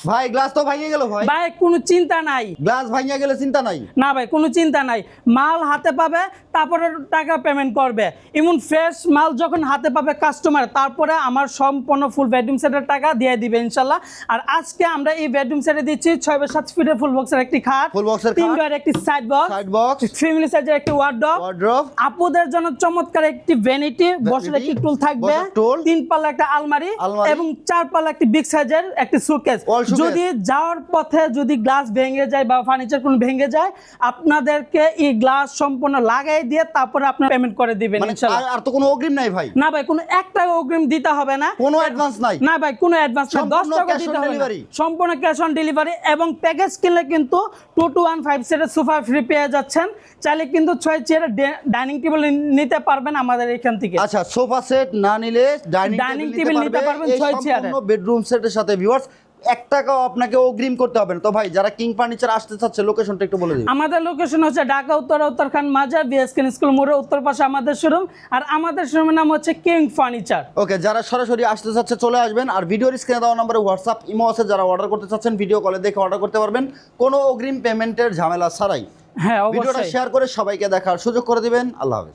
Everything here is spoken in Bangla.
ভাই গ্লাস তো ভাঙে গেল ভাই। ভাই কোনো চিন্তা নাই, গ্লাস ভাঙে গেলে চিন্তা নাই। না ভাই কোনো চিন্তা নাই, মাল হাতে পাবে তারপরে টাকা পেমেন্ট করবে। এমন ফ্রেশ মাল যখন হাতে পাবে কাস্টমার, তারপরে আমার সম্পূর্ণ ফুল বেডরুম সেটের টাকা দিয়ে দিবে ইনশাল্লাহ। আর আজকে আমরা এই বেডরুম সেটে দিচ্ছি 6x7 ফিটের ফুল বক্সের একটি খাট, ফুল বক্সের 3 ডোরের একটি সাইড বক্স, ফ্যামিলি সাইজের একটি ওয়ার্ডরোব, আপুদের জন্য চমৎকার একটি ভ্যানিটি, বসার একটি টুল থাকবে, 3 পাল্লা একটা আলমারি এবং 4 পাল্লা একটি বিগ সাইজের একটি সুটকেস। যদি যাওয়ার পথে যদি গ্লাস ভেঙে যায় বা ফার্নিচার কোনো ভেঙে যায়, আপনাদেরকে এই গ্লাস সম্পূর্ণ লাগাই দিয়ে তারপরে আপনারা পেমেন্ট করে দিবেন ইনশাআল্লাহ। আর তো কোনো অগ্রিম নাই ভাই? না ভাই কোনো 1 টাকা অগ্রিম দিতে হবে না, কোনো অ্যাডভান্স নাই। না ভাই কোনো অ্যাডভান্স নাই, 10 টাকা দিতে হবে না, সম্পূর্ণ ক্যাশ অন ডেলিভারি। এবং প্যাকেজ কিনলে কিন্তু 2 to 1 5 সিটের সোফা ফ্রি পেয়ে যাচ্ছেন। চাইলে কিন্তু 6 চেয়ারের ডাইনিং টেবিল নিতে পারবেন আমাদের এখান থেকে। আচ্ছা, সোফা সেট না নিলে ডাইনিং টেবিল নিতে পারবেন 6 চেয়ারের বেডরুম সেটের সাথে। ভিউয়ার্স 1 টাকাও আপনাকে অগ্রিম করতে হবে না। তো ভাই যারা কিং ফার্নিচার আসতে চাচ্ছে লোকেশনটা একটু বলে দিন। আমাদের লোকেশন হচ্ছে ঢাকা উত্তরখান মাজার বিএসকেন স্কুল মোড়ের উত্তর পাশে আমাদের শোরুম, আর আমাদের শোরুমের নাম হচ্ছে কিং ফার্নিচার। ওকে, যারা সরাসরি আসতে চাচ্ছে চলে আসবেন। আর ভিডিওর স্ক্রিনে দেওয়া নম্বরে হোয়াটসঅ্যাপ ইমো আছে, যারা অর্ডার করতে চাচ্ছেন ভিডিও কলে দেখে অর্ডার করতে পারবেন কোনো অগ্রিম পেমেন্টের ঝামেলা ছাড়াই। হ্যাঁ, ভিডিওটা শেয়ার করে সবাইকে দেখার সুযোগ করে দিবেন। আল্লাহ হাফেজ।